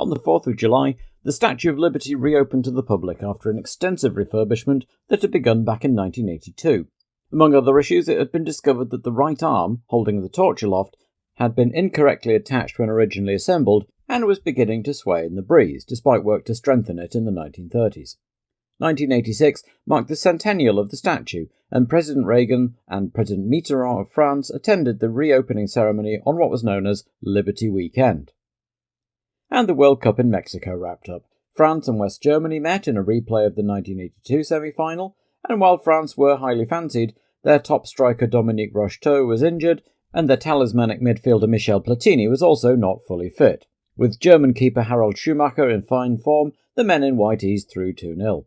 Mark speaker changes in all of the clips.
Speaker 1: On the 4th of July, the Statue of Liberty reopened to the public after an extensive refurbishment that had begun back in 1982. Among other issues, it had been discovered that the right arm, holding the torch aloft, had been incorrectly attached when originally assembled and was beginning to sway in the breeze, despite work to strengthen it in the 1930s. 1986 marked the centennial of the statue, and President Reagan and President Mitterrand of France attended the reopening ceremony on what was known as Liberty Weekend. And the World Cup in Mexico wrapped up. France and West Germany met in a replay of the 1982 semi-final, and while France were highly fancied, their top striker Dominique Rocheteau was injured, and their talismanic midfielder Michel Platini was also not fully fit. With German keeper Harald Schumacher in fine form, the men in white eased through 2-0.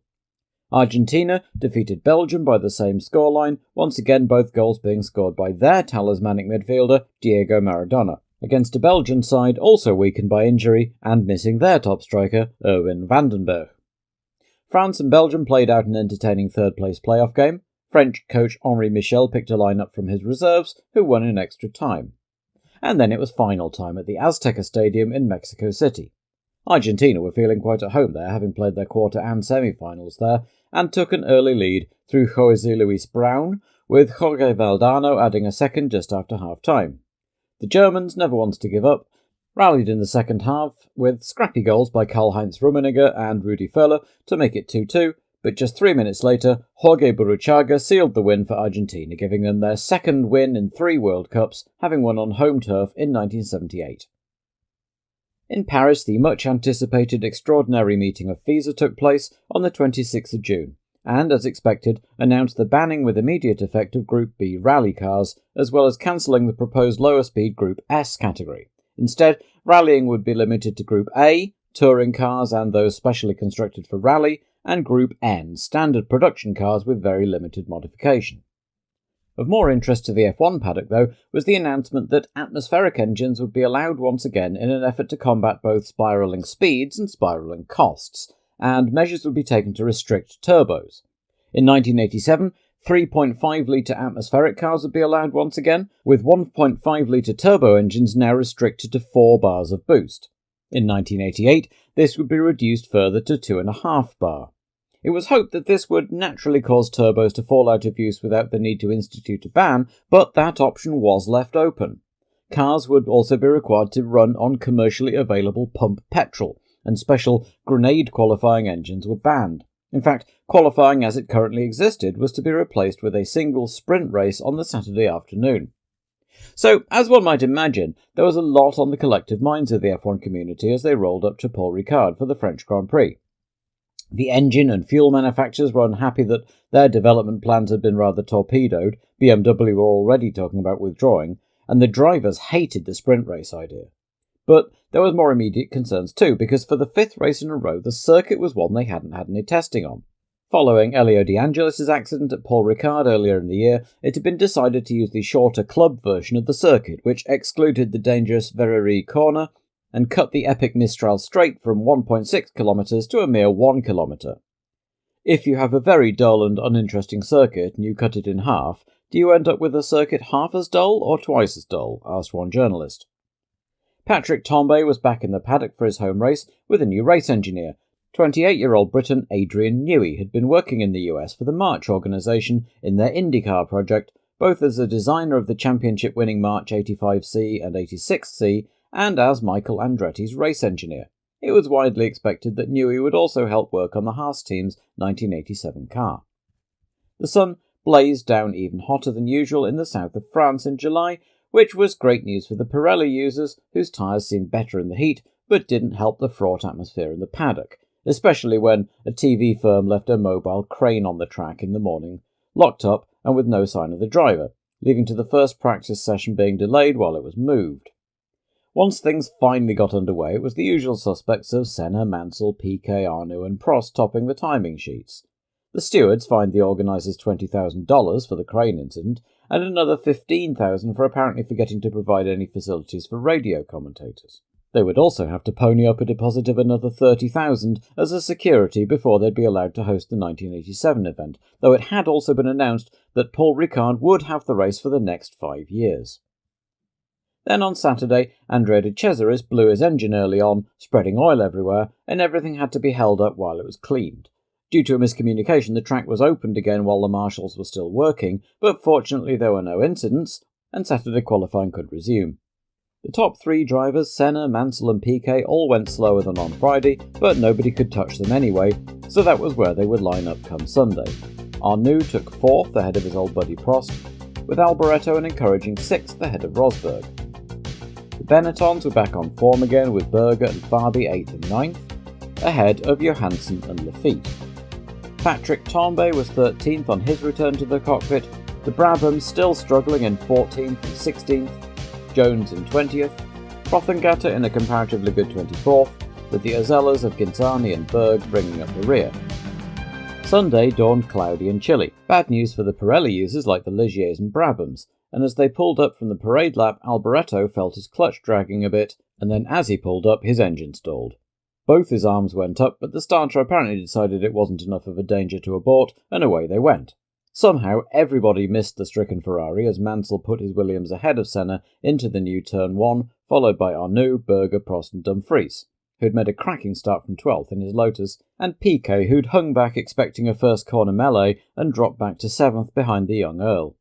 Speaker 1: Argentina defeated Belgium by the same scoreline, once again both goals being scored by their talismanic midfielder Diego Maradona, against a Belgian side also weakened by injury and missing their top striker Erwin van den Berg. France and Belgium played out an entertaining third-place playoff game. French coach Henri Michel picked a lineup from his reserves, who won in extra time. And then it was final time at the Azteca Stadium in Mexico City. Argentina were feeling quite at home there, having played their quarter and semi-finals there, and took an early lead through José Luis Brown, with Jorge Valdano adding a second just after half-time. The Germans, never once to give up, rallied in the second half, with scrappy goals by Karl-Heinz Rummenigge and Rudi Völler to make it 2-2, but just 3 minutes later, Jorge Burruchaga sealed the win for Argentina, giving them their second win in 3 World Cups, having won on home turf in 1978. In Paris, the much-anticipated extraordinary meeting of FISA took place on the 26th of June, and, as expected, announced the banning with immediate effect of Group B rally cars, as well as cancelling the proposed lower-speed Group S category. Instead, rallying would be limited to Group A, touring cars and those specially constructed for rally, and Group N, standard production cars with very limited modification. Of more interest to the F1 paddock, though, was the announcement that atmospheric engines would be allowed once again in an effort to combat both spiralling speeds and spiralling costs, and measures would be taken to restrict turbos. In 1987, 3.5-litre atmospheric cars would be allowed once again, with 1.5-litre turbo engines now restricted to 4 bars of boost. In 1988, this would be reduced further to 2.5 bar. It was hoped that this would naturally cause turbos to fall out of use without the need to institute a ban, but that option was left open. Cars would also be required to run on commercially available pump petrol, and special grenade qualifying engines were banned. In fact, qualifying as it currently existed was to be replaced with a single sprint race on the Saturday afternoon. So, as one might imagine, there was a lot on the collective minds of the F1 community as they rolled up to Paul Ricard for the French Grand Prix. The engine and fuel manufacturers were unhappy that their development plans had been rather torpedoed, BMW were already talking about withdrawing, and the drivers hated the sprint race idea. But there was more immediate concerns too, because for the 5th race in a row, the circuit was one they hadn't had any testing on. Following Elio De Angelis' accident at Paul Ricard earlier in the year, it had been decided to use the shorter club version of the circuit, which excluded the dangerous Verrerie corner and cut the epic Mistral straight from 1.6 kilometres to a mere 1 kilometre. If you have a very dull and uninteresting circuit and you cut it in half, do you end up with a circuit half as dull or twice as dull? Asked one journalist. Patrick Tambay was back in the paddock for his home race with a new race engineer. 28-year-old Briton Adrian Newey had been working in the US for the March organisation in their IndyCar project, both as a designer of the championship-winning March 85C and 86C, and as Michael Andretti's race engineer. It was widely expected that Newey would also help work on the Haas team's 1987 car. The sun blazed down even hotter than usual in the south of France in July, which was great news for the Pirelli users, whose tyres seemed better in the heat, but didn't help the fraught atmosphere in the paddock, especially when a TV firm left a mobile crane on the track in the morning, locked up and with no sign of the driver, leading to the first practice session being delayed while it was moved. Once things finally got underway, it was the usual suspects of Senna, Mansell, Piquet, Arnoux and Prost topping the timing sheets. The stewards fined the organisers $20,000 for the crane incident, and another $15,000 for apparently forgetting to provide any facilities for radio commentators. They would also have to pony up a deposit of another $30,000 as a security before they'd be allowed to host the 1987 event, though it had also been announced that Paul Ricard would have the race for the next 5 years. Then on Saturday, Andrea de Cesaris blew his engine early on, spreading oil everywhere, and everything had to be held up while it was cleaned. Due to a miscommunication, the track was opened again while the marshals were still working, but fortunately there were no incidents, and Saturday qualifying could resume. The top three drivers, Senna, Mansell and Piquet, all went slower than on Friday, but nobody could touch them anyway, so that was where they would line up come Sunday. Arnoux took 4th ahead of his old buddy Prost, with Alboreto an encouraging 6th ahead of Rosberg. The Benettons were back on form again, with Berger and Fabi 8th and 9th, ahead of Johansson and Lafitte. Patrick Tambay was 13th on his return to the cockpit, the Brabhams still struggling in 14th and 16th, Jones in 20th, Rothengatter in a comparatively good 24th, with the Ozellas of Ghinzani and Berg bringing up the rear. Sunday dawned cloudy and chilly, bad news for the Pirelli users like the Ligiers and Brabhams, and as they pulled up from the parade lap, Alboreto felt his clutch dragging a bit, and then as he pulled up, his engine stalled. Both his arms went up, but the starter apparently decided it wasn't enough of a danger to abort, and away they went. Somehow, everybody missed the stricken Ferrari as Mansell put his Williams ahead of Senna into the new Turn 1, followed by Arnoux, Berger, Prost and Dumfries, who'd made a cracking start from 12th in his Lotus, and Piquet, who'd hung back expecting a first corner melee and dropped back to 7th behind the young Earl.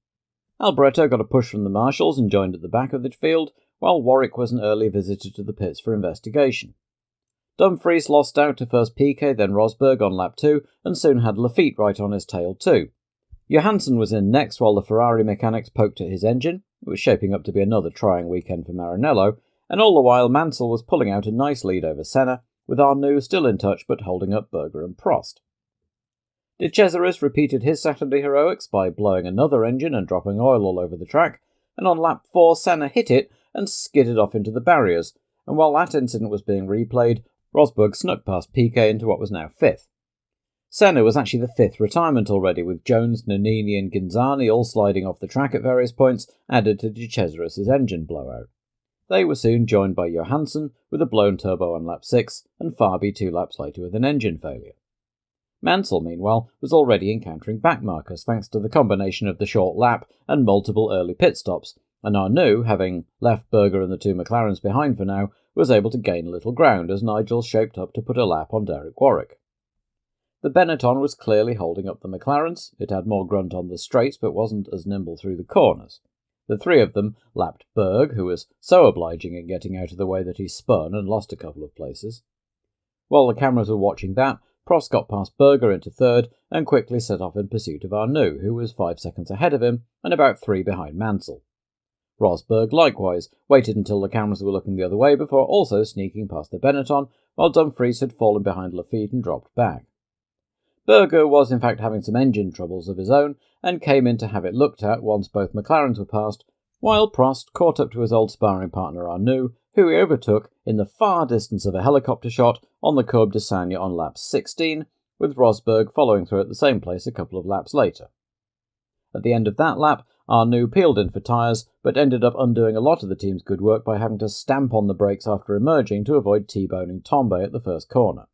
Speaker 1: Alboreto got a push from the marshals and joined at the back of the field, while Warwick was an early visitor to the pits for investigation. Dumfries lost out to first Piquet, then Rosberg on lap 2, and soon had Lafitte right on his tail too. Johansson was in next while the Ferrari mechanics poked at his engine. It was shaping up to be another trying weekend for Maranello, and all the while Mansell was pulling out a nice lead over Senna, with Arnoux still in touch but holding up Berger and Prost. De Cesaris repeated his Saturday heroics by blowing another engine and dropping oil all over the track, and on lap 4 Senna hit it and skidded off into the barriers, and while that incident was being replayed, Rosberg snuck past Piquet into what was now 5th. Senna was actually the 5th retirement already, with Jones, Nannini and Ghinzani all sliding off the track at various points, added to De Cesaris' engine blowout. They were soon joined by Johansson with a blown turbo on lap 6, and Fabi 2 laps later with an engine failure. Mansell, meanwhile, was already encountering backmarkers thanks to the combination of the short lap and multiple early pit stops, and Arnoux, having left Berger and the two McLarens behind for now, was able to gain a little ground as Nigel shaped up to put a lap on Derek Warwick. The Benetton was clearly holding up the McLarens. It had more grunt on the straights but wasn't as nimble through the corners. The three of them lapped Berg, who was so obliging in getting out of the way that he spun and lost a couple of places. While the cameras were watching that, Prost got past Berger into 3rd and quickly set off in pursuit of Arnoux, who was 5 seconds ahead of him and about 3 behind Mansell. Rosberg likewise waited until the cameras were looking the other way before also sneaking past the Benetton, while Dumfries had fallen behind Lafitte and dropped back. Berger was in fact having some engine troubles of his own and came in to have it looked at once both McLarens were passed, while Prost caught up to his old sparring partner Arnoux, who he overtook in the far distance of a helicopter shot on the Courbe de Sagne on lap 16, with Rosberg following through at the same place a couple of laps later. At the end of that lap, Arnoux peeled in for tyres, but ended up undoing a lot of the team's good work by having to stamp on the brakes after emerging to avoid T-boning Tambay at the first corner.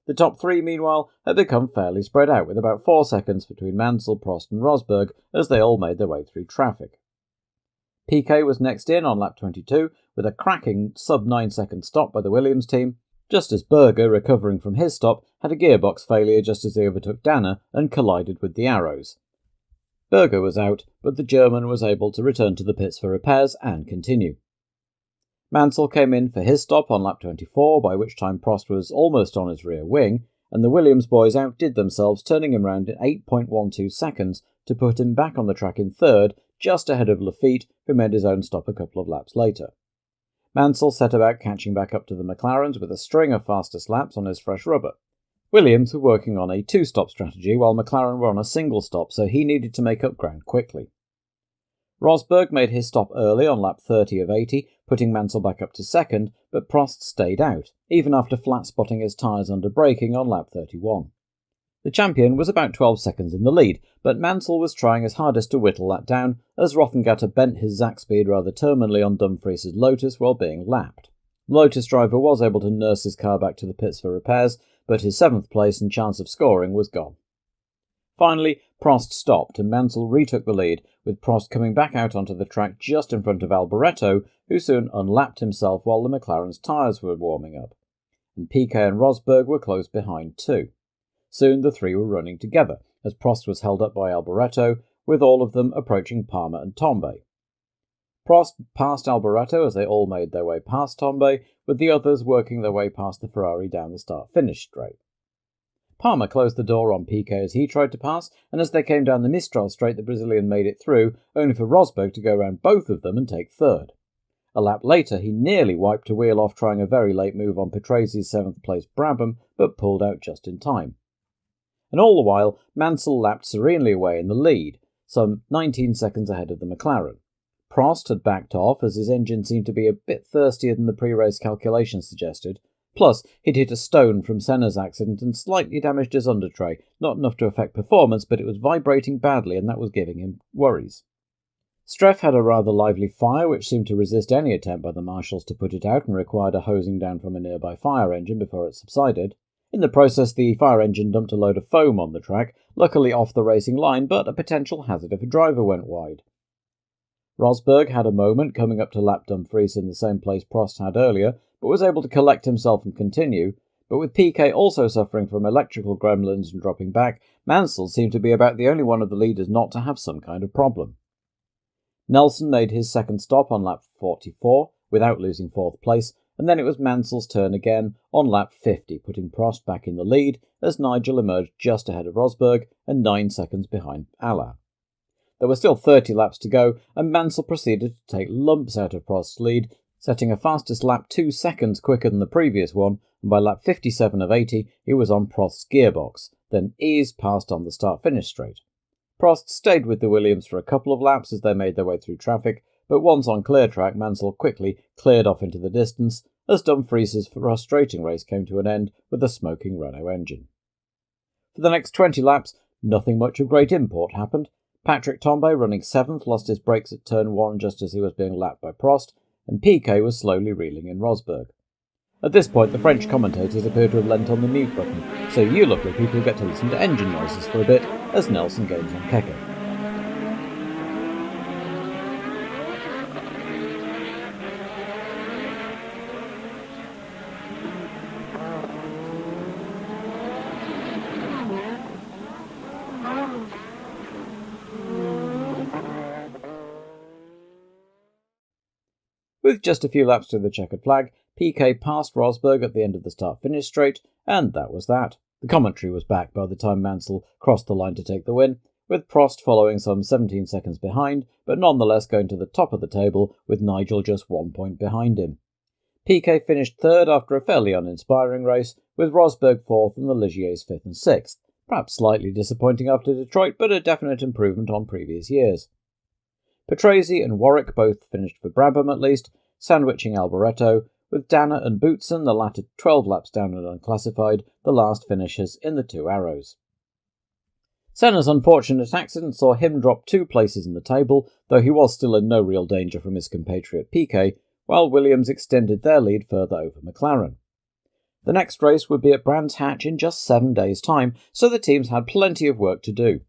Speaker 1: The top 3, meanwhile, had become fairly spread out, with about 4 seconds between Mansell, Prost and Rosberg as they all made their way through traffic. Piquet was next in on lap 22, with a cracking sub-9 second stop by the Williams team, just as Berger, recovering from his stop, had a gearbox failure just as he overtook Danner and collided with the Arrows. Berger was out, but the German was able to return to the pits for repairs and continue. Mansell came in for his stop on lap 24, by which time Prost was almost on his rear wing, and the Williams boys outdid themselves, turning him round in 8.12 seconds to put him back on the track in 3rd, just ahead of Lafitte, who made his own stop a couple of laps later. Mansell set about catching back up to the McLarens with a string of fastest laps on his fresh rubber. Williams were working on a 2-stop strategy, while McLaren were on a single stop, so he needed to make up ground quickly. Rosberg made his stop early on lap 30 of 80, putting Mansell back up to 2nd, but Prost stayed out, even after flat-spotting his tyres under braking on lap 31. The champion was about 12 seconds in the lead, but Mansell was trying his hardest to whittle that down, as Rothengatter bent his Zach speed rather terminally on Dumfries' Lotus while being lapped. The Lotus driver was able to nurse his car back to the pits for repairs, but his 7th place and chance of scoring was gone. Finally, Prost stopped and Mansell retook the lead, with Prost coming back out onto the track just in front of Alboreto, who soon unlapped himself while the McLaren's tyres were warming up. And Piquet and Rosberg were close behind too. Soon the three were running together, as Prost was held up by Alboreto, with all of them approaching Palmer and Tambay. Prost passed Alboreto as they all made their way past Tambay, with the others working their way past the Ferrari down the start-finish straight. Palmer closed the door on Piquet as he tried to pass, and as they came down the Mistral straight the Brazilian made it through, only for Rosberg to go round both of them and take third. A lap later he nearly wiped a wheel off trying a very late move on Patrese 7th place Brabham, but pulled out just in time. And all the while Mansell lapped serenely away in the lead, some 19 seconds ahead of the McLaren. Prost had backed off as his engine seemed to be a bit thirstier than the pre-race calculations suggested. Plus, he'd hit a stone from Senna's accident and slightly damaged his undertray, not enough to affect performance, but it was vibrating badly and that was giving him worries. Streff had a rather lively fire which seemed to resist any attempt by the marshals to put it out and required a hosing down from a nearby fire engine before it subsided. In the process, the fire engine dumped a load of foam on the track, luckily off the racing line, but a potential hazard if a driver went wide. Rosberg had a moment coming up to lap Dumfries in the same place Prost had earlier, but was able to collect himself and continue. But with Piquet also suffering from electrical gremlins and dropping back, Mansell seemed to be about the only one of the leaders not to have some kind of problem. Nelson made his second stop on lap 44, without losing fourth place, and then it was Mansell's turn again on lap 50, putting Prost back in the lead as Nigel emerged just ahead of Rosberg and 9 seconds behind Alain. There were still 30 laps to go, and Mansell proceeded to take lumps out of Prost's lead, setting a fastest lap 2 seconds quicker than the previous one, and by lap 57 of 80 he was on Prost's gearbox, then eased past on the start-finish straight. Prost stayed with the Williams for a couple of laps as they made their way through traffic, but once on clear track Mansell quickly cleared off into the distance as Dumfries' frustrating race came to an end with a smoking Renault engine. For the next 20 laps, nothing much of great import happened. Patrick Tambay, running 7th, lost his brakes at turn 1 just as he was being lapped by Prost, and Piquet was slowly reeling in Rosberg. At this point, the French commentators appear to have lent on the mute button, so you lovely people get to listen to engine noises for a bit as Nelson gains on Keke. With just a few laps to the checkered flag, Piquet passed Rosberg at the end of the start-finish straight, and that was that. The commentary was back by the time Mansell crossed the line to take the win, with Prost following some 17 seconds behind, but nonetheless going to the top of the table with Nigel just 1 point behind him. Piquet finished third after a fairly uninspiring race, with Rosberg fourth and the Ligiers 5th and 6th. Perhaps slightly disappointing after Detroit, but a definite improvement on previous years. Patrese and Warwick both finished for Brabham at least, sandwiching Alboreto, with Danner and Boutsen, the latter 12 laps down and unclassified, the last finishers in the 2 arrows. Senna's unfortunate accident saw him drop 2 places in the table, though he was still in no real danger from his compatriot Piquet, while Williams extended their lead further over McLaren. The next race would be at Brands Hatch in just 7 days' time, so the teams had plenty of work to do.